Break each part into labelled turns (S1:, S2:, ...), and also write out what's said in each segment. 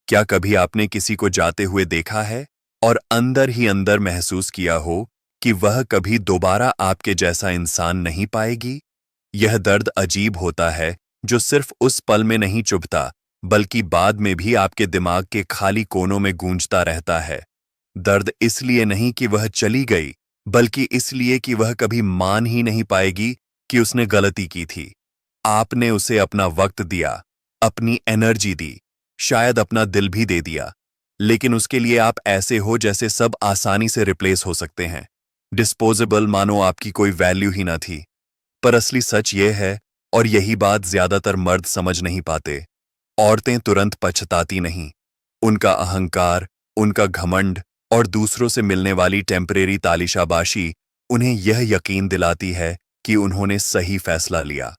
S1: क्या कभी आपने किसी को जाते हुए देखा है और अंदर ही अंदर महसूस किया हो कि वह कभी दोबारा आपके जैसा इंसान नहीं पाएगी? यह दर्द अजीब होता है, जो सिर्फ उस पल में नहीं चुभता, बल्कि बाद में भी आपके दिमाग के खाली कोनों में गूंजता रहता है। दर्द इसलिए नहीं कि वह चली गई, बल्कि इसलिए कि वह कभी मान ही नहीं पाएगी कि उसने गलती की थी। आपने उसे अपना वक्त दिया, अपनी एनर्जी दी, शायद अपना दिल भी दे दिया, लेकिन उसके लिए आप ऐसे हो जैसे सब आसानी से रिप्लेस हो सकते हैं, डिस्पोजेबल, मानो आपकी कोई वैल्यू ही ना थी। पर असली सच ये है, और यही बात ज्यादातर मर्द समझ नहीं पाते, औरतें तुरंत पछताती नहीं। उनका अहंकार, उनका घमंड और दूसरों से मिलने वाली टेम्परेरी तालिशाबाशी उन्हें यह यकीन दिलाती है कि उन्होंने सही फैसला लिया।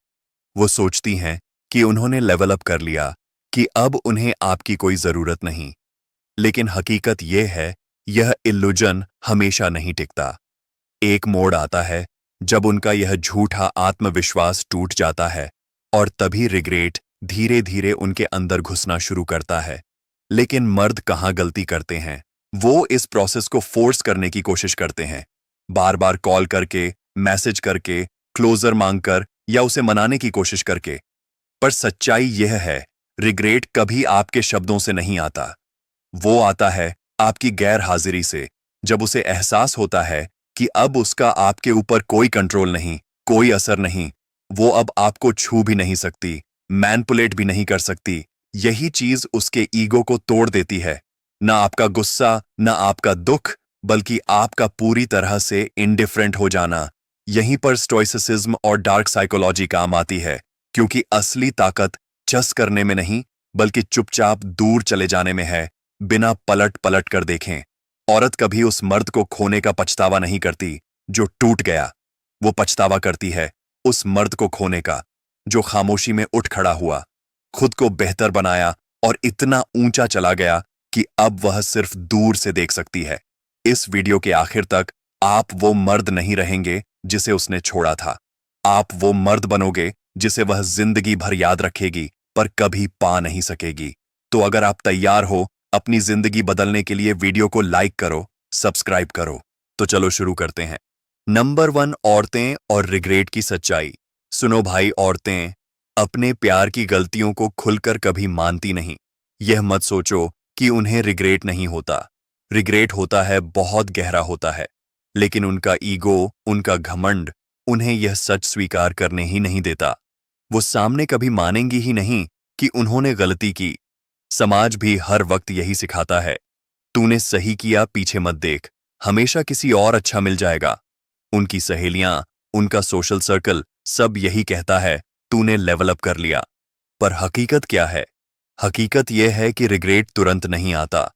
S1: वो सोचती हैं कि उन्होंने लेवल अप कर लिया, कि अब उन्हें आपकी कोई जरूरत नहीं। लेकिन हकीकत यह है, यह इल्यूजन हमेशा नहीं टिकता। एक मोड़ आता है जब उनका यह झूठा आत्मविश्वास टूट जाता है, और तभी रिग्रेट धीरे धीरे उनके अंदर घुसना शुरू करता है। लेकिन मर्द कहाँ गलती करते हैं? वो इस प्रोसेस को फोर्स करने की कोशिश करते हैं, बार बार कॉल करके, मैसेज करके, क्लोजर मांगकर या उसे मनाने की कोशिश करके। पर सच्चाई यह है, रिग्रेट कभी आपके शब्दों से नहीं आता। वो आता है आपकी गैर हाजिरी से, जब उसे एहसास होता है कि अब उसका आपके ऊपर कोई कंट्रोल नहीं, कोई असर नहीं। वो अब आपको छू भी नहीं सकती, मैनिपुलेट भी नहीं कर सकती। यही चीज उसके ईगो को तोड़ देती है। ना आपका गुस्सा, ना आपका दुख, बल्कि आपका पूरी तरह से इंडिफरेंट हो जाना। यहीं पर स्टोइसिज्म और डार्क साइकोलॉजी काम आती है, क्योंकि असली ताकत जस करने में नहीं, बल्कि चुपचाप दूर चले जाने में है, बिना पलट पलट कर देखें। औरत कभी उस मर्द को खोने का पछतावा नहीं करती जो टूट गया। वो पछतावा करती है उस मर्द को खोने का जो खामोशी में उठ खड़ा हुआ, खुद को बेहतर बनाया और इतना ऊंचा चला गया कि अब वह सिर्फ दूर से देख सकती है। इस वीडियो के आखिर तक आप वो मर्द नहीं रहेंगे जिसे उसने छोड़ा था। आप वो मर्द बनोगे जिसे वह जिंदगी भर याद रखेगी, पर कभी पा नहीं सकेगी। तो अगर आप तैयार हो अपनी जिंदगी बदलने के लिए, वीडियो को लाइक करो, सब्सक्राइब करो। तो चलो शुरू करते हैं। नंबर 1, औरतें और रिग्रेट की सच्चाई। सुनो भाई, औरतें अपने प्यार की गलतियों को खुलकर कभी मानती नहीं। यह मत सोचो कि उन्हें रिग्रेट नहीं होता। रिग्रेट होता है, बहुत गहरा होता है, लेकिन उनका ईगो, उनका घमंड उन्हें यह सच स्वीकार करने ही नहीं देता। वो सामने कभी मानेंगी ही नहीं कि उन्होंने गलती की। समाज भी हर वक्त यही सिखाता है, तूने सही किया, पीछे मत देख, हमेशा किसी और अच्छा मिल जाएगा। उनकी सहेलियां, उनका सोशल सर्कल सब यही कहता है, तूने लेवल अप कर लिया। पर हकीकत क्या है? हकीकत यह है कि रिग्रेट तुरंत नहीं आता।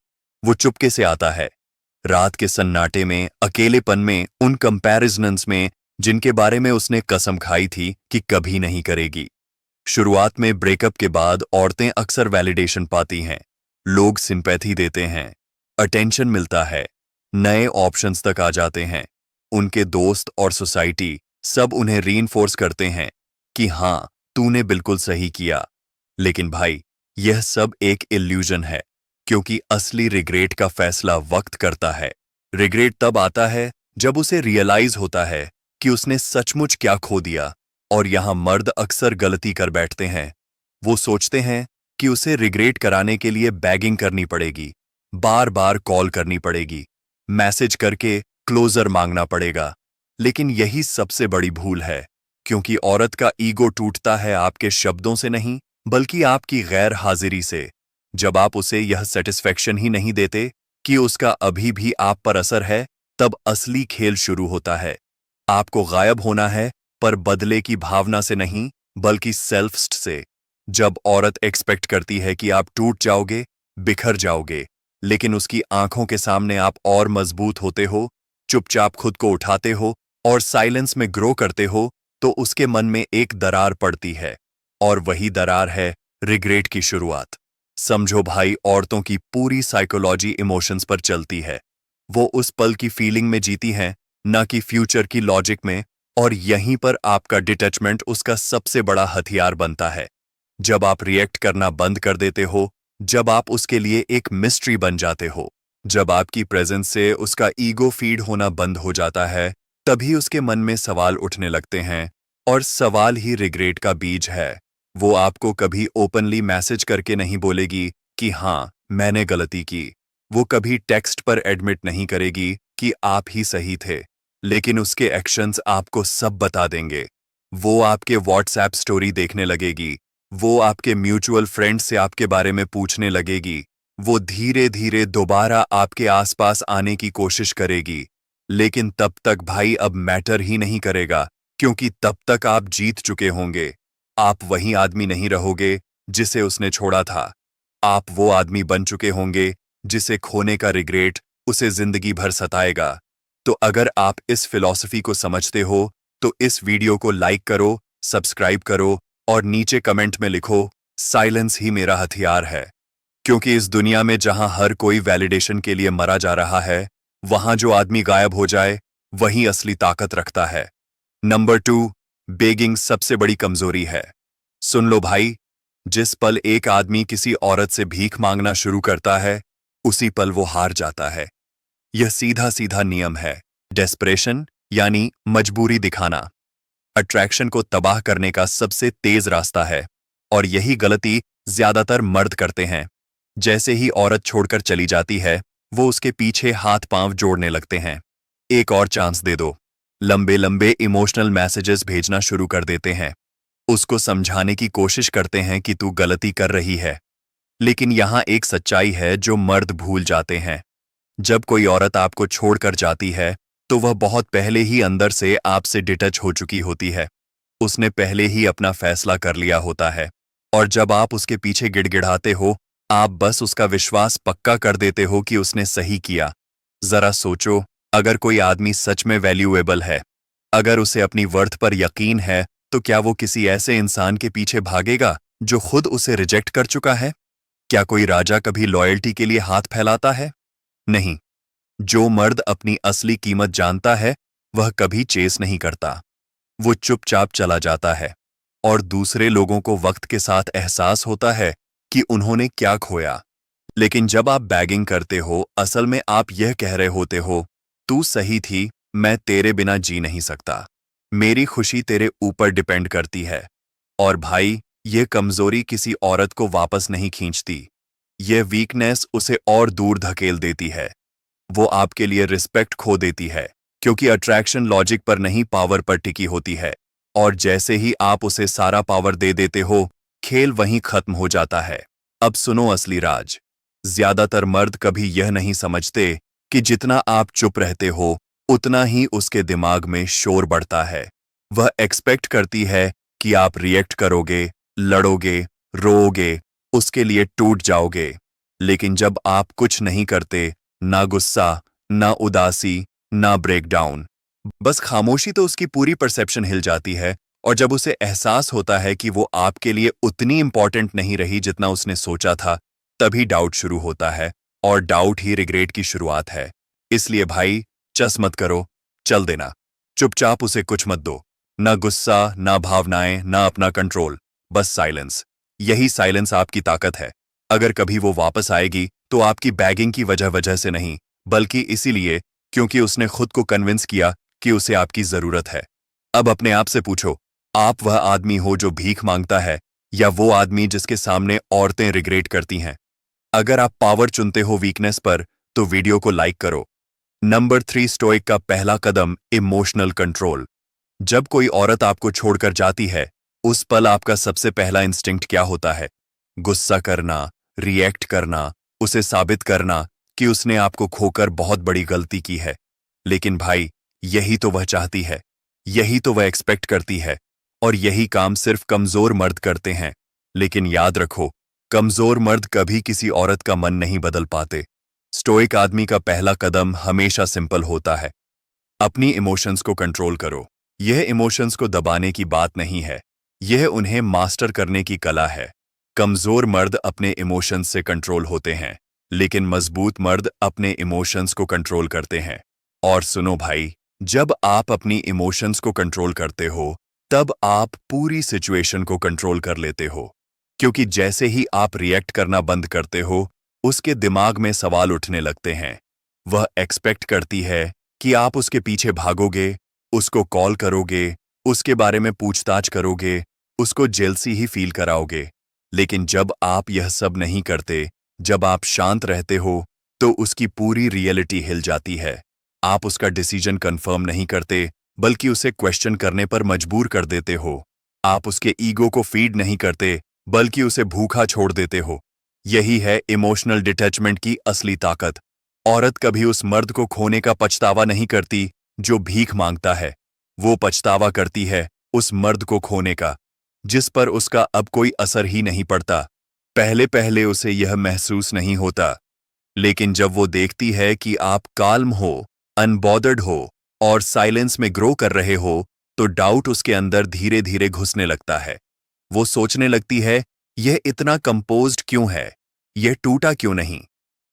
S1: वो चुपके से आता है, रात के सन्नाटे में, अकेलेपन में, उन कंपैरिजन्स में जिनके बारे में उसने कसम खाई थी कि कभी नहीं करेगी। शुरुआत में ब्रेकअप के बाद औरतें अक्सर वैलिडेशन पाती हैं, लोग सिंपैथी देते हैं, अटेंशन मिलता है, नए ऑप्शंस तक आ जाते हैं। उनके दोस्त और सोसाइटी सब उन्हें रीइंफोर्स करते हैं कि हाँ, तूने बिल्कुल सही किया। लेकिन भाई, यह सब एक इल्यूजन है, क्योंकि असली रिग्रेट का फैसला वक्त करता है। रिग्रेट तब आता है जब उसे रियलाइज होता है कि उसने सचमुच क्या खो दिया। और यहां मर्द अक्सर गलती कर बैठते हैं। वो सोचते हैं कि उसे रिग्रेट कराने के लिए बैगिंग करनी पड़ेगी, बार बार कॉल करनी पड़ेगी, मैसेज करके क्लोजर मांगना पड़ेगा। लेकिन यही सबसे बड़ी भूल है, क्योंकि औरत का ईगो टूटता है आपके शब्दों से नहीं, बल्कि आपकी गैर हाजिरी से। जब आप उसे यह सेटिस्फेक्शन ही नहीं देते कि उसका अभी भी आप पर असर है, तब असली खेल शुरू होता है। आपको गायब होना है, पर बदले की भावना से नहीं, बल्कि सेल्फ से। जब औरत एक्सपेक्ट करती है कि आप टूट जाओगे, बिखर जाओगे, लेकिन उसकी आंखों के सामने आप और मजबूत होते हो, चुपचाप खुद को उठाते हो और साइलेंस में ग्रो करते हो, तो उसके मन में एक दरार पड़ती है, और वही दरार है रिग्रेट की शुरुआत। समझो भाई, औरतों की पूरी साइकोलॉजी इमोशंस पर चलती है। वो उस पल की फीलिंग में जीती हैं, ना कि फ्यूचर की लॉजिक में। और यहीं पर आपका डिटैचमेंट उसका सबसे बड़ा हथियार बनता है। जब आप रिएक्ट करना बंद कर देते हो, जब आप उसके लिए एक मिस्ट्री बन जाते हो, जब आपकी प्रेजेंस से उसका ईगो फीड होना बंद हो जाता है, तभी उसके मन में सवाल उठने लगते हैं, और सवाल ही रिग्रेट का बीज है। वो आपको कभी ओपनली मैसेज करके नहीं बोलेगी कि हाँ, मैंने गलती की। वो कभी टेक्स्ट पर एडमिट नहीं करेगी कि आप ही सही थे, लेकिन उसके एक्शंस आपको सब बता देंगे। वो आपके व्हाट्सएप स्टोरी देखने लगेगी, वो आपके म्यूचुअल फ्रेंड से आपके बारे में पूछने लगेगी, वो धीरे धीरे दोबारा आपके आसपास आने की कोशिश करेगी। लेकिन तब तक भाई अब मैटर ही नहीं करेगा, क्योंकि तब तक आप जीत चुके होंगे। आप वही आदमी नहीं रहोगे जिसे उसने छोड़ा था। आप वो आदमी बन चुके होंगे जिसे खोने का रिग्रेट उसे जिंदगी भर सताएगा। तो अगर आप इस फिलॉसफी को समझते हो, तो इस वीडियो को लाइक करो, सब्सक्राइब करो और नीचे कमेंट में लिखो, साइलेंस ही मेरा हथियार है। क्योंकि इस दुनिया में जहां हर कोई वैलिडेशन के लिए मरा जा रहा है, वहां जो आदमी गायब हो जाए, वही असली ताकत रखता है। नंबर 2, बेगिंग सबसे बड़ी कमजोरी है। सुन लो भाई, जिस पल एक आदमी किसी औरत से भीख मांगना शुरू करता है, उसी पल वो हार जाता है। यह सीधा सीधा नियम है। डेस्परेशन यानी मजबूरी दिखाना अट्रैक्शन को तबाह करने का सबसे तेज रास्ता है, और यही गलती ज्यादातर मर्द करते हैं। जैसे ही औरत छोड़कर चली जाती है, वो उसके पीछे हाथ पांव जोड़ने लगते हैं। एक और चांस दे दो। लंबे लंबे इमोशनल मैसेजेस भेजना शुरू कर देते हैं। उसको समझाने की कोशिश करते हैं कि तू गलती कर रही है। लेकिन यहां एक सच्चाई है जो मर्द भूल जाते हैं। जब कोई औरत आपको छोड़कर जाती है, तो वह बहुत पहले ही अंदर से आपसे डिटच हो चुकी होती है। उसने पहले ही अपना फैसला कर लिया होता है, और जब आप उसके पीछे गिड़गिड़ाते हो, आप बस उसका विश्वास पक्का कर देते हो कि उसने सही किया। जरा सोचो, अगर कोई आदमी सच में वैल्यूएबल है, अगर उसे अपनी वर्थ पर यकीन है, तो क्या वो किसी ऐसे इंसान के पीछे भागेगा जो खुद उसे रिजेक्ट कर चुका है? क्या कोई राजा कभी लॉयल्टी के लिए हाथ फैलाता है? नहीं। जो मर्द अपनी असली कीमत जानता है, वह कभी चेस नहीं करता। वो चुपचाप चला जाता है, और दूसरे लोगों को वक्त के साथ एहसास होता है कि उन्होंने क्या खोया। लेकिन जब आप बैगिंग करते हो, असल में आप यह कह रहे होते हो, तू सही थी, मैं तेरे बिना जी नहीं सकता। मेरी खुशी तेरे ऊपर डिपेंड करती है। और भाई, यह कमजोरी किसी औरत को वापस नहीं खींचती। यह वीकनेस उसे और दूर धकेल देती है। वो आपके लिए रिस्पेक्ट खो देती है, क्योंकि अट्रैक्शन लॉजिक पर नहीं, पावर पर टिकी होती है। और जैसे ही आप उसे सारा पावर दे देते हो, खेल वहीं खत्म हो जाता है। अब सुनो असली राज। ज्यादातर मर्द कभी यह नहीं समझते कि जितना आप चुप रहते हो, उतना ही उसके दिमाग में शोर बढ़ता है। वह एक्सपेक्ट करती है कि आप रिएक्ट करोगे, लड़ोगे, रोओगे, उसके लिए टूट जाओगे। लेकिन जब आप कुछ नहीं करते, ना गुस्सा, ना उदासी, ना ब्रेकडाउन, बस खामोशी, तो उसकी पूरी परसेप्शन हिल जाती है। और जब उसे एहसास होता है कि वो आपके लिए उतनी इंपॉर्टेंट नहीं रही जितना उसने सोचा था, तभी डाउट शुरू होता है, और डाउट ही रिग्रेट की शुरुआत है। इसलिए भाई, चस मत करो, चल देना। चुपचाप उसे कुछ मत दो। ना गुस्सा, ना भावनाएं, ना अपना कंट्रोल, बस साइलेंस। यही साइलेंस आपकी ताकत है। अगर कभी वो वापस आएगी, तो आपकी बैगिंग की वजह से नहीं, बल्कि इसीलिए क्योंकि उसने खुद को कन्विंस किया कि उसे आपकी जरूरत है। अब अपने आप से पूछो, आप वह आदमी हो जो भीख मांगता है, या वो आदमी जिसके सामने औरतें रिग्रेट करती हैं? अगर आप पावर चुनते हो वीकनेस पर, तो वीडियो को लाइक करो। नंबर 3, स्टोइक का पहला कदम, इमोशनल कंट्रोल। जब कोई औरत आपको छोड़कर जाती है, उस पल आपका सबसे पहला इंस्टिंक्ट क्या होता है? गुस्सा करना, रिएक्ट करना, उसे साबित करना कि उसने आपको खोकर बहुत बड़ी गलती की है। लेकिन भाई, यही तो वह चाहती है, यही तो वह एक्सपेक्ट करती है, और यही काम सिर्फ कमजोर मर्द करते हैं। लेकिन याद रखो, कमजोर मर्द कभी किसी औरत का मन नहीं बदल पाते। स्टोइक आदमी का पहला कदम हमेशा सिंपल होता है। अपनी इमोशंस को कंट्रोल करो। यह इमोशंस को दबाने की बात नहीं है, यह उन्हें मास्टर करने की कला है। कमजोर मर्द अपने इमोशंस से कंट्रोल होते हैं, लेकिन मजबूत मर्द अपने इमोशंस को कंट्रोल करते हैं। और सुनो भाई, जब आप अपनी इमोशंस को कंट्रोल करते हो, तब आप पूरी सिचुएशन को कंट्रोल कर लेते हो। क्योंकि जैसे ही आप रिएक्ट करना बंद करते हो, उसके दिमाग में सवाल उठने लगते हैं। वह एक्सपेक्ट करती है कि आप उसके पीछे भागोगे, उसको कॉल करोगे, उसके बारे में पूछताछ करोगे, उसको जेलसी ही फील कराओगे। लेकिन जब आप यह सब नहीं करते, जब आप शांत रहते हो, तो उसकी पूरी रियलिटी हिल जाती है। आप उसका डिसीजन कंफर्म नहीं करते, बल्कि उसे क्वेश्चन करने पर मजबूर कर देते हो। आप उसके ईगो को फीड नहीं करते, बल्कि उसे भूखा छोड़ देते हो। यही है इमोशनल डिटैचमेंट की असली ताकत। औरत कभी उस मर्द को खोने का पछतावा नहीं करती जो भीख मांगता है। वो पछतावा करती है उस मर्द को खोने का जिस पर उसका अब कोई असर ही नहीं पड़ता। पहले पहले उसे यह महसूस नहीं होता, लेकिन जब वो देखती है कि आप काल्म हो, अनबॉदर्ड हो और साइलेंस में ग्रो कर रहे हो, तो डाउट उसके अंदर धीरे धीरे घुसने लगता है। वो सोचने लगती है, यह इतना कंपोज्ड क्यों है, यह टूटा क्यों नहीं,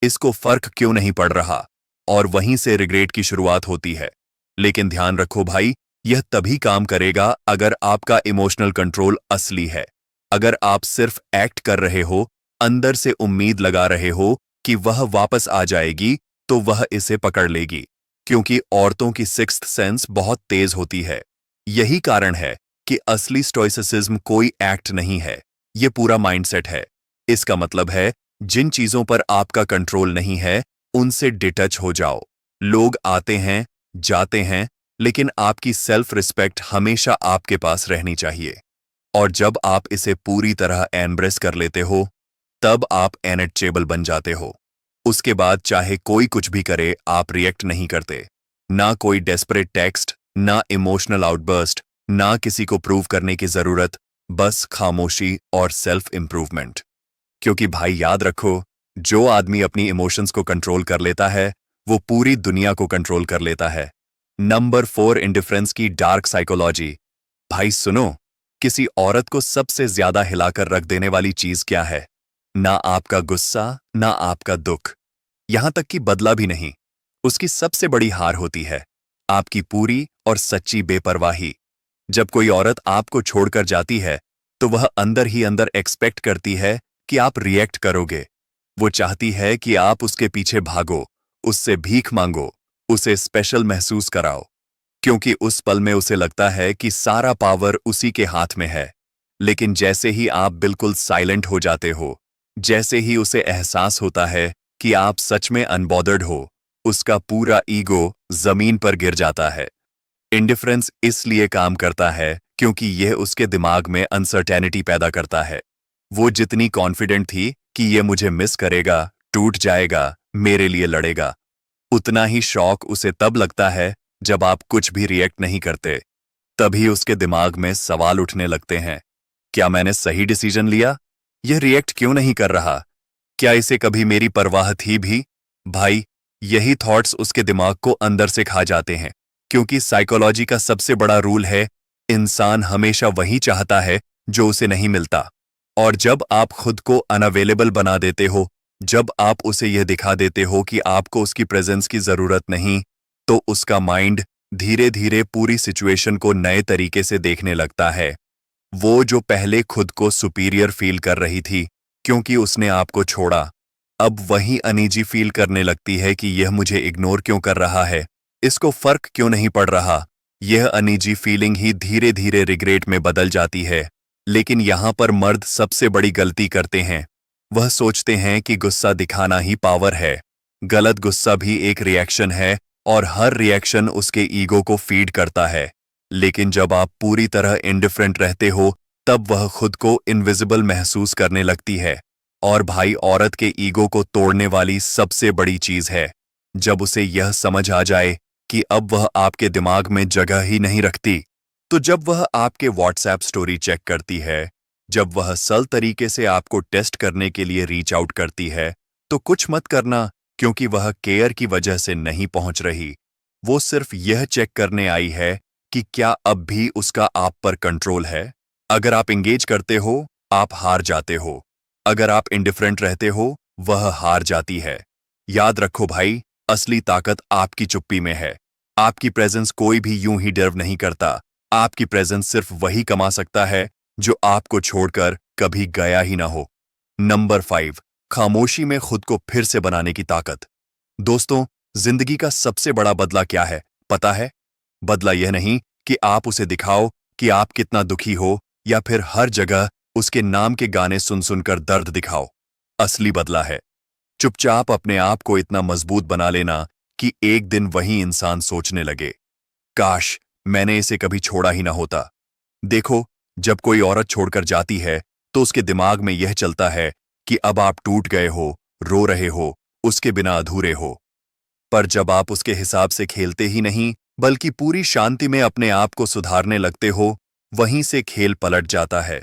S1: इसको फर्क क्यों नहीं पड़ रहा। और वहीं से रिग्रेट की शुरुआत होती है। लेकिन ध्यान रखो भाई, यह तभी काम करेगा अगर आपका इमोशनल कंट्रोल असली है। अगर आप सिर्फ एक्ट कर रहे हो, अंदर से उम्मीद लगा रहे हो कि वह वापस आ जाएगी, तो वह इसे पकड़ लेगी। क्योंकि औरतों की सिक्स्थ सेंस बहुत तेज होती है। यही कारण है कि असली स्टोइसिज्म कोई एक्ट नहीं है, यह पूरा माइंडसेट है। इसका मतलब है, जिन चीजों पर आपका कंट्रोल नहीं है, उनसे डिटच हो जाओ। लोग आते हैं, जाते हैं, लेकिन आपकी सेल्फ रिस्पेक्ट हमेशा आपके पास रहनी चाहिए। और जब आप इसे पूरी तरह एम्ब्रेस कर लेते हो, तब आप अनटचेबल बन जाते हो। उसके बाद चाहे कोई कुछ भी करे, आप रिएक्ट नहीं करते। ना कोई डेस्परेट टेक्स्ट, ना इमोशनल आउटबर्स्ट, ना किसी को प्रूव करने की जरूरत, बस खामोशी और सेल्फ इंप्रूवमेंट। क्योंकि भाई याद रखो, जो आदमी अपनी इमोशंस को कंट्रोल कर लेता है, वो पूरी दुनिया को कंट्रोल कर लेता है। नंबर 4, इंडिफरेंस की डार्क साइकोलॉजी। भाई सुनो, किसी औरत को सबसे ज्यादा हिलाकर रख देने वाली चीज क्या है? ना आपका गुस्सा, ना आपका दुख, यहां तक कि बदला भी नहीं। उसकी सबसे बड़ी हार होती है आपकी पूरी और सच्ची बेपरवाही। जब कोई औरत आपको छोड़कर जाती है, तो वह अंदर ही अंदर एक्सपेक्ट करती है कि आप रिएक्ट करोगे। वो चाहती है कि आप उसके पीछे भागो, उससे भीख मांगो, उसे स्पेशल महसूस कराओ। क्योंकि उस पल में उसे लगता है कि सारा पावर उसी के हाथ में है। लेकिन जैसे ही आप बिल्कुल साइलेंट हो जाते हो, जैसे ही उसे एहसास होता है कि आप सच में अनबॉदर्ड हो, उसका पूरा ईगो जमीन पर गिर जाता है। इंडिफरेंस इसलिए काम करता है क्योंकि यह उसके दिमाग में अनसर्टेनिटी पैदा करता है। वो जितनी कॉन्फिडेंट थी कि यह मुझे मिस करेगा, टूट जाएगा, मेरे लिए लड़ेगा, उतना ही शौक उसे तब लगता है जब आप कुछ भी रिएक्ट नहीं करते। तभी उसके दिमाग में सवाल उठने लगते हैं, क्या मैंने सही डिसीजन लिया? यह रिएक्ट क्यों नहीं कर रहा? क्या इसे कभी मेरी परवाह थी भी? भाई, यही थॉट्स उसके दिमाग को अंदर से खा जाते हैं। क्योंकि साइकोलॉजी का सबसे बड़ा रूल है, इंसान हमेशा वही चाहता है जो उसे नहीं मिलता। और जब आप खुद को अनअवेलेबल बना देते हो, जब आप उसे यह दिखा देते हो कि आपको उसकी प्रेजेंस की जरूरत नहीं, तो उसका माइंड धीरे धीरे पूरी सिचुएशन को नए तरीके से देखने लगता है। वो जो पहले खुद को सुपीरियर फील कर रही थी क्योंकि उसने आपको छोड़ा, अब वही अनईजी फील करने लगती है कि यह मुझे इग्नोर क्यों कर रहा है, इसको फर्क क्यों नहीं पड़ रहा। यह अनईजी फीलिंग ही धीरे धीरे रिग्रेट में बदल जाती है। लेकिन यहां पर मर्द सबसे बड़ी गलती करते हैं। वह सोचते हैं कि गुस्सा दिखाना ही पावर है। गलत, गुस्सा भी एक रिएक्शन है और हर रिएक्शन उसके ईगो को फीड करता है। लेकिन जब आप पूरी तरह इंडिफरेंट रहते हो, तब वह खुद को इनविजिबल महसूस करने लगती है। और भाई, औरत के ईगो को तोड़ने वाली सबसे बड़ी चीज है जब उसे यह समझ आ जाए कि अब वह आपके दिमाग में जगह ही नहीं रखती। तो जब वह आपके व्हाट्सएप स्टोरी चेक करती है, जब वह सल तरीके से आपको टेस्ट करने के लिए रीच आउट करती है, तो कुछ मत करना, क्योंकि वह केयर की वजह से नहीं पहुंच रही। वो सिर्फ यह चेक करने आई है कि क्या अब भी उसका आप पर कंट्रोल है। अगर आप इंगेज करते हो, आप हार जाते हो। अगर आप इंडिफरेंट रहते हो, वह हार जाती है। याद रखो भाई, असली ताकत आपकी चुप्पी में है। आपकी प्रेजेंस कोई भी यूं ही डिजर्व नहीं करता। आपकी प्रेजेंस सिर्फ वही कमा सकता है जो आपको छोड़कर कभी गया ही ना हो। नंबर 5, खामोशी में खुद को फिर से बनाने की ताकत। दोस्तों, जिंदगी का सबसे बड़ा बदला क्या है पता है? बदला यह नहीं कि आप उसे दिखाओ कि आप कितना दुखी हो या फिर हर जगह उसके नाम के गाने सुन सुनकर दर्द दिखाओ। असली बदला है चुपचाप अपने आप को इतना मजबूत बना लेना कि एक दिन वही इंसान सोचने लगे, काश मैंने इसे कभी छोड़ा ही ना होता। देखो, जब कोई औरत छोड़कर जाती है तो उसके दिमाग में यह चलता है कि अब आप टूट गए हो, रो रहे हो, उसके बिना अधूरे हो। पर जब आप उसके हिसाब से खेलते ही नहीं बल्कि पूरी शांति में अपने आप को सुधारने लगते हो, वहीं से खेल पलट जाता है।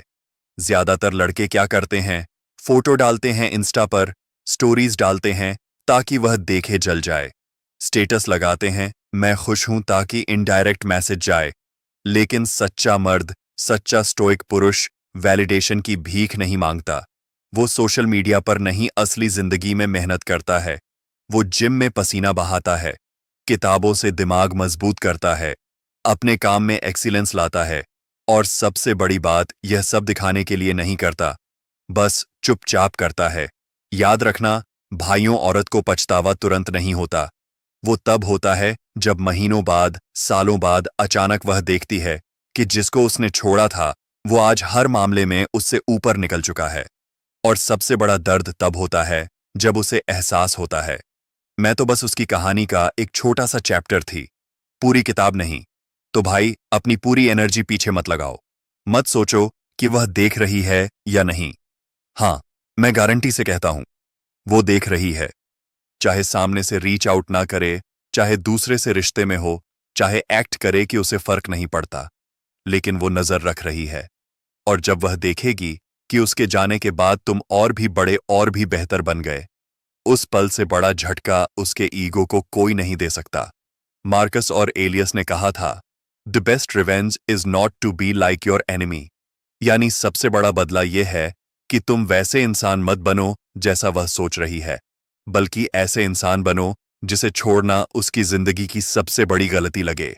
S1: ज्यादातर लड़के क्या करते हैं? फोटो डालते हैं इंस्टा पर, स्टोरीज डालते हैं ताकि वह देखे जल जाए, स्टेटस लगाते हैं मैं खुश हूं ताकि इनडायरेक्ट मैसेज जाए। लेकिन सच्चा मर्द, सच्चा स्टोइक पुरुष वैलिडेशन की भीख नहीं मांगता। वो सोशल मीडिया पर नहीं, असली जिंदगी में मेहनत करता है। वो जिम में पसीना बहाता है, किताबों से दिमाग मजबूत करता है, अपने काम में एक्सीलेंस लाता है। और सबसे बड़ी बात, यह सब दिखाने के लिए नहीं करता, बस चुपचाप करता है। याद रखना, भाइयों, औरत को पछतावा तुरंत नहीं होता। वो तब होता है जब महीनों बाद, सालों बाद अचानक वह देखती है कि जिसको उसने छोड़ा था वो आज हर मामले में उससे ऊपर निकल चुका है। और सबसे बड़ा दर्द तब होता है जब उसे एहसास होता है, मैं तो बस उसकी कहानी का एक छोटा सा चैप्टर थी, पूरी किताब नहीं। तो भाई, अपनी पूरी एनर्जी पीछे मत लगाओ। मत सोचो कि वह देख रही है या नहीं। हाँ, मैं गारंटी से कहता हूं, वो देख रही है। चाहे सामने से रीच आउट ना करे, चाहे दूसरे से रिश्ते में हो, चाहे एक्ट करे कि उसे फर्क नहीं पड़ता, लेकिन वो नजर रख रही है। और जब वह देखेगी कि उसके जाने के बाद तुम और भी बड़े और भी बेहतर बन गए, उस पल से बड़ा झटका उसके ईगो को कोई नहीं दे सकता। मार्कस और एलियस ने कहा था, the best revenge is not to be like your enemy. यानी सबसे बड़ा बदला यह है कि तुम वैसे इंसान मत बनो जैसा वह सोच रही है, बल्कि ऐसे इंसान बनो जिसे छोड़ना उसकी जिंदगी की सबसे बड़ी गलती लगे।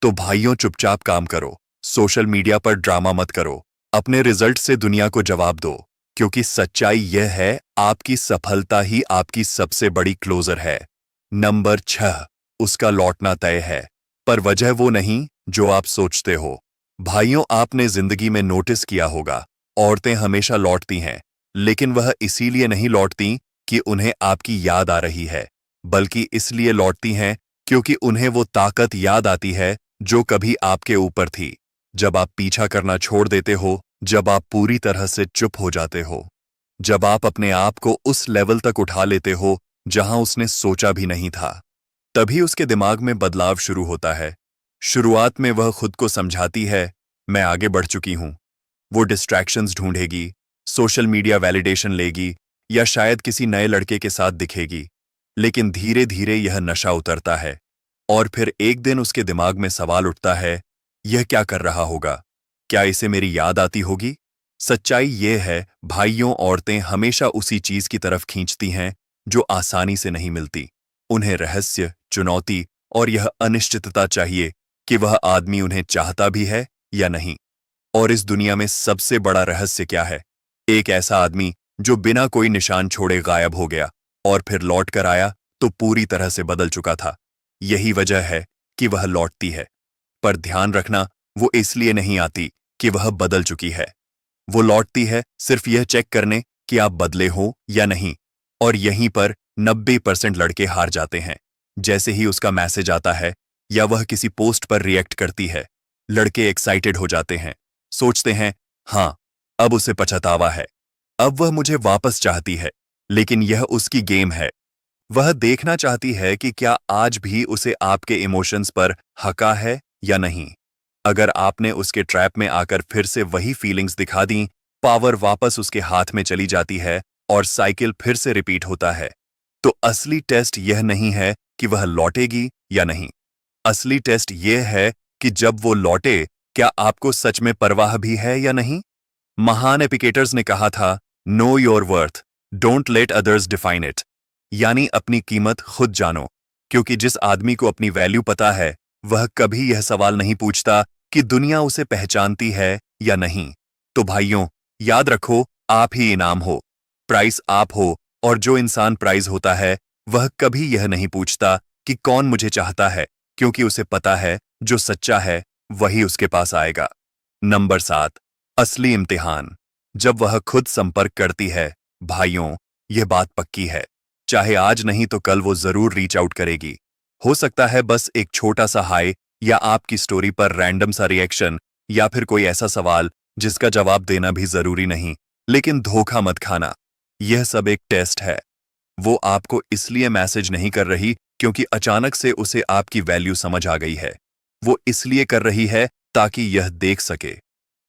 S1: तो भाइयों, चुपचाप काम करो, सोशल मीडिया पर ड्रामा मत करो, अपने रिजल्ट से दुनिया को जवाब दो, क्योंकि सच्चाई यह है, आपकी सफलता ही आपकी सबसे बड़ी क्लोजर है। नंबर 6, उसका लौटना तय है, पर वजह वो नहीं जो आप सोचते हो। भाइयों, आपने जिंदगी में नोटिस किया होगा, औरतें हमेशा लौटती हैं, लेकिन वह इसीलिए नहीं लौटती कि उन्हें आपकी याद आ रही है, बल्कि इसलिए लौटती हैं क्योंकि उन्हें वो ताकत याद आती है जो कभी आपके ऊपर थी। जब आप पीछा करना छोड़ देते हो, जब आप पूरी तरह से चुप हो जाते हो, जब आप अपने आप को उस लेवल तक उठा लेते हो जहां उसने सोचा भी नहीं था, तभी उसके दिमाग में बदलाव शुरू होता है। शुरुआत में वह खुद को समझाती है, मैं आगे बढ़ चुकी हूं। वो डिस्ट्रैक्शंस ढूंढेगी, सोशल मीडिया वैलिडेशन लेगी, या शायद किसी नए लड़के के साथ दिखेगी। लेकिन धीरे धीरे यह नशा उतरता है और फिर एक दिन उसके दिमाग में सवाल उठता है, यह क्या कर रहा होगा? क्या इसे मेरी याद आती होगी? सच्चाई यह है, भाइयों, औरतें हमेशा उसी चीज की तरफ खींचती हैं जो आसानी से नहीं मिलती। उन्हें रहस्य, चुनौती और यह अनिश्चितता चाहिए कि वह आदमी उन्हें चाहता भी है या नहीं। और इस दुनिया में सबसे बड़ा रहस्य क्या है? एक ऐसा आदमी जो बिना कोई निशान छोड़े गायब हो गया और फिर लौट कर आया तो पूरी तरह से बदल चुका था। यही वजह है कि वह लौटती है। पर ध्यान रखना, वो इसलिए नहीं आती कि वह बदल चुकी है। वो लौटती है सिर्फ यह चेक करने कि आप बदले हो या नहीं। और यहीं पर 90% लड़के हार जाते हैं। जैसे ही उसका मैसेज आता है या वह किसी पोस्ट पर रिएक्ट करती है, लड़के एक्साइटेड हो जाते हैं, सोचते हैं, हाँ, अब उसे पछतावा है, अब वह मुझे वापस चाहती है। लेकिन यह उसकी गेम है। वह देखना चाहती है कि क्या आज भी उसे आपके इमोशंस पर हका है या नहीं। अगर आपने उसके ट्रैप में आकर फिर से वही फीलिंग्स दिखा दी, पावर वापस उसके हाथ में चली जाती है और साइकिल फिर से रिपीट होता है। तो असली टेस्ट यह नहीं है कि वह लौटेगी या नहीं। असली टेस्ट यह है कि जब वो लौटे, क्या आपको सच में परवाह भी है या नहीं। महान एपिकेटर्स ने कहा था, know your worth, don't let others define it. यानी अपनी कीमत खुद जानो, क्योंकि जिस आदमी को अपनी वैल्यू पता है, वह कभी यह सवाल नहीं पूछता कि दुनिया उसे पहचानती है या नहीं। तो भाइयों, याद रखो, आप ही इनाम हो, प्राइस आप हो, और जो इंसान प्राइज होता है वह कभी यह नहीं पूछता कि कौन मुझे चाहता है, क्योंकि उसे पता है जो सच्चा है वही उसके पास आएगा। नंबर 7, असली इम्तिहान। जब वह खुद संपर्क करती है, भाइयों, यह बात पक्की है, चाहे आज नहीं तो कल वो जरूर रीच आउट करेगी। हो सकता है बस एक छोटा सा हाय, या आपकी स्टोरी पर रैंडम सा रिएक्शन, या फिर कोई ऐसा सवाल जिसका जवाब देना भी जरूरी नहीं। लेकिन धोखा मत खाना, यह सब एक टेस्ट है। वो आपको इसलिए मैसेज नहीं कर रही क्योंकि अचानक से उसे आपकी वैल्यू समझ आ गई है। वो इसलिए कर रही है ताकि यह देख सके,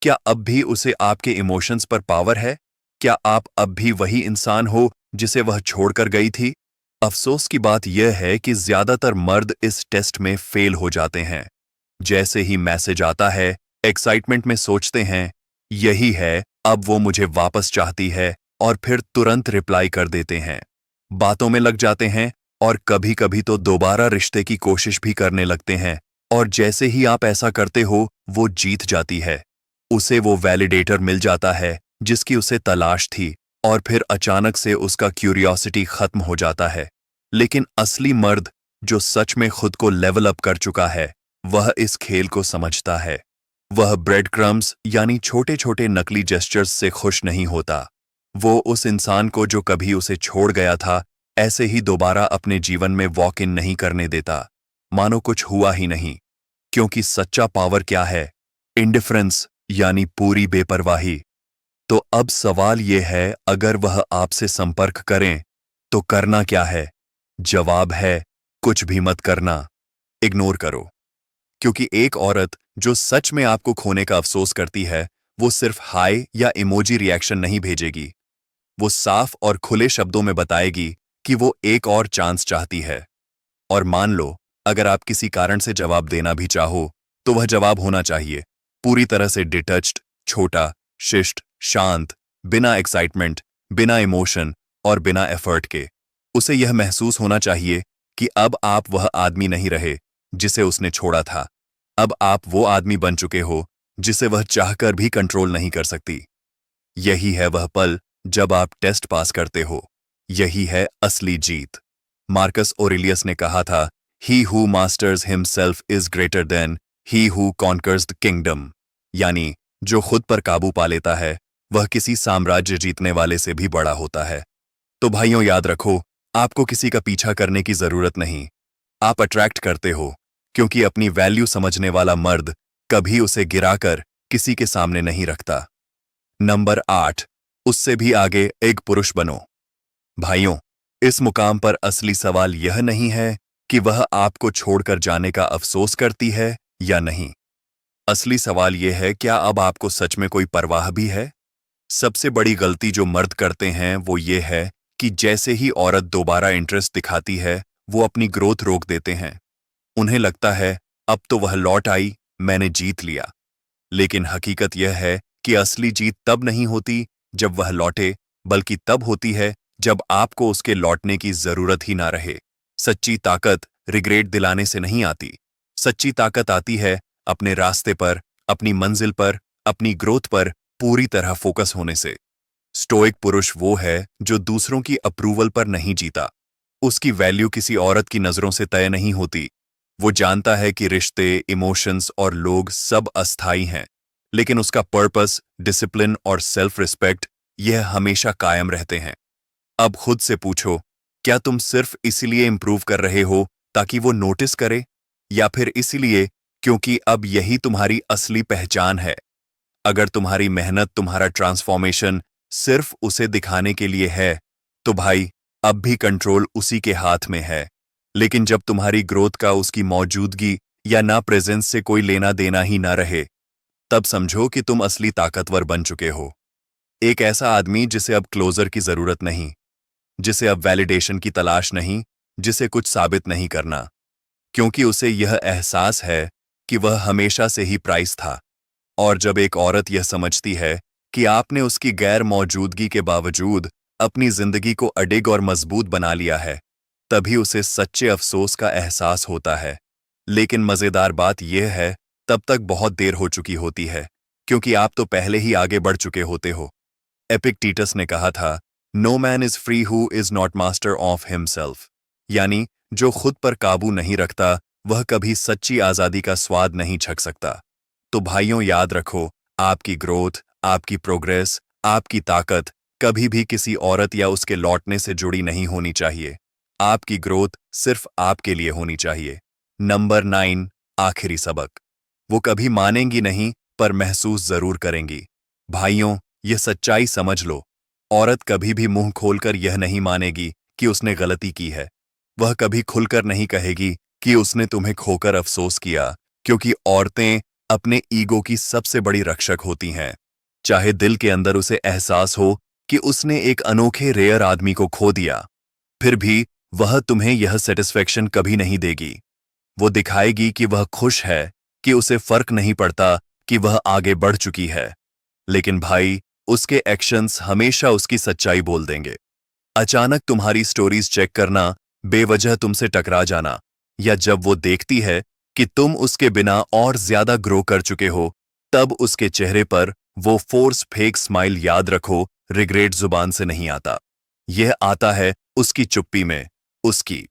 S1: क्या अब भी उसे आपके इमोशंस पर पावर है? क्या आप अब भी वही इंसान हो जिसे वह छोड़कर गई थी? अफसोस की बात यह है कि ज्यादातर मर्द इस टेस्ट में फेल हो जाते हैं। जैसे ही मैसेज आता है, एक्साइटमेंट में सोचते हैं, यही है, अब वो मुझे वापस चाहती है, और फिर तुरंत रिप्लाई कर देते हैं। बातों में लग जाते हैं, और कभी कभी तो दोबारा रिश्ते की कोशिश भी करने लगते हैं, और जैसे ही आप ऐसा करते हो, वो जीत जाती है। उसे वो वैलिडेटर मिल जाता है जिसकी उसे तलाश थी, और फिर अचानक से उसका क्यूरियोसिटी खत्म हो जाता है। लेकिन असली मर्द, जो सच में खुद को लेवल अप कर चुका है, वह इस खेल को समझता है। वह ब्रेड क्रम्स यानी छोटे छोटे नकली जेस्चर्स से खुश नहीं होता। वो उस इंसान को जो कभी उसे छोड़ गया था, ऐसे ही दोबारा अपने जीवन में वॉक इन नहीं करने देता, मानो कुछ हुआ ही नहीं। क्योंकि सच्चा पावर क्या है? इंडिफरेंस, यानी पूरी बेपरवाही। तो अब सवाल यह है, अगर वह आपसे संपर्क करें तो करना क्या है? जवाब है, कुछ भी मत करना, इग्नोर करो। क्योंकि एक औरत जो सच में आपको खोने का अफसोस करती है, वो सिर्फ हाय या इमोजी रिएक्शन नहीं भेजेगी। वो साफ और खुले शब्दों में बताएगी कि वो एक और चांस चाहती है। और मान लो, अगर आप किसी कारण से जवाब देना भी चाहो, तो वह जवाब होना चाहिए पूरी तरह से डिटच्ड, छोटा, शिष्ट, शांत, बिना एक्साइटमेंट, बिना इमोशन और बिना एफर्ट के। उसे यह महसूस होना चाहिए कि अब आप वह आदमी नहीं रहे जिसे उसने छोड़ा था। अब आप वो आदमी बन चुके हो जिसे वह चाहकर भी कंट्रोल नहीं कर सकती। यही है वह पल जब आप टेस्ट पास करते हो। यही है असली जीत। मार्कस ओरेलियस ने कहा था, he who masters himself is greater than he who conquers the kingdom. यानी जो खुद पर काबू पा लेता है, वह किसी साम्राज्य जीतने वाले से भी बड़ा होता है। तो भाइयों, याद रखो, आपको किसी का पीछा करने की जरूरत नहीं। आप अट्रैक्ट करते हो, क्योंकि अपनी वैल्यू समझने वाला मर्द कभी उसे गिराकर किसी के सामने नहीं रखता। नंबर 8, उससे भी आगे एक पुरुष बनो। भाइयों, इस मुकाम पर असली सवाल यह नहीं है कि वह आपको छोड़कर जाने का अफसोस करती है या नहीं। असली सवाल यह है, क्या अब आपको सच में कोई परवाह भी है? सबसे बड़ी गलती जो मर्द करते हैं वो ये है कि जैसे ही औरत दोबारा इंटरेस्ट दिखाती है, वो अपनी ग्रोथ रोक देते हैं। उन्हें लगता है, अब तो वह लौट आई, मैंने जीत लिया। लेकिन हकीकत यह है कि असली जीत तब नहीं होती जब वह लौटे, बल्कि तब होती है जब आपको उसके लौटने की जरूरत ही ना रहे। सच्ची ताकत रिग्रेट दिलाने से नहीं आती। सच्ची ताकत आती है अपने रास्ते पर, अपनी मंजिल पर, अपनी ग्रोथ पर पूरी तरह फोकस होने से। स्टोइक पुरुष वो है जो दूसरों की अप्रूवल पर नहीं जीता। उसकी वैल्यू किसी औरत की नजरों से तय नहीं होती। वो जानता है कि रिश्ते, इमोशंस और लोग सब अस्थायी हैं, लेकिन उसका पर्पस, डिसिप्लिन और सेल्फ रिस्पेक्ट, यह हमेशा कायम रहते हैं। अब खुद से पूछो, क्या तुम सिर्फ इसीलिए इंप्रूव कर रहे हो ताकि वो नोटिस करे, या फिर इसीलिए क्योंकि अब यही तुम्हारी असली पहचान है? अगर तुम्हारी मेहनत, तुम्हारा ट्रांसफॉर्मेशन सिर्फ उसे दिखाने के लिए है, तो भाई, अब भी कंट्रोल उसी के हाथ में है। लेकिन जब तुम्हारी ग्रोथ का उसकी मौजूदगी या ना प्रेजेंस से कोई लेना देना ही ना रहे, तब समझो कि तुम असली ताकतवर बन चुके हो। एक ऐसा आदमी जिसे अब क्लोजर की जरूरत नहीं, जिसे अब वैलिडेशन की तलाश नहीं, जिसे कुछ साबित नहीं करना, क्योंकि उसे यह एहसास है कि वह हमेशा से ही प्राइस था। और जब एक औरत यह समझती है कि आपने उसकी गैर मौजूदगी के बावजूद अपनी जिंदगी को अडिग और मजबूत बना लिया है, तभी उसे सच्चे अफसोस का एहसास होता है। लेकिन मजेदार बात यह है, तब तक बहुत देर हो चुकी होती है, क्योंकि आप तो पहले ही आगे बढ़ चुके होते हो। एपिक्टेटस ने कहा था, no man is free who is not master of himself, यानी जो खुद पर काबू नहीं रखता वह कभी सच्ची आजादी का स्वाद नहीं छक सकता। तो भाइयों, याद रखो, आपकी ग्रोथ, आपकी प्रोग्रेस, आपकी ताकत कभी भी किसी औरत या उसके लौटने से जुड़ी नहीं होनी चाहिए। आपकी ग्रोथ सिर्फ आपके लिए होनी चाहिए। नंबर 9, आखिरी सबक। वो कभी मानेंगी नहीं, पर महसूस जरूर करेंगी। भाइयों, यह सच्चाई समझ लो, औरत कभी भी मुंह खोलकर यह नहीं मानेगी कि उसने गलती की है। वह कभी खुलकर नहीं कहेगी कि उसने तुम्हें खोकर अफसोस किया, क्योंकि औरतें अपने ईगो की सबसे बड़ी रक्षक होती हैं। चाहे दिल के अंदर उसे एहसास हो कि उसने एक अनोखे रेयर आदमी को खो दिया, फिर भी वह तुम्हें यह सेटिस्फेक्शन कभी नहीं देगी। वो दिखाएगी कि वह खुश है, कि उसे फर्क नहीं पड़ता कि वह आगे बढ़ चुकी है। लेकिन भाई, उसके एक्शंस हमेशा उसकी सच्चाई बोल देंगे। अचानक तुम्हारी स्टोरीज चेक करना, बेवजह तुमसे टकरा जाना, या जब वो देखती है कि तुम उसके बिना और ज्यादा ग्रो कर चुके हो, तब उसके चेहरे पर वो फोर्स फेक स्माइल, याद रखो, रिग्रेट जुबान से नहीं आता। यह आता है उसकी चुप्पी में, उसकी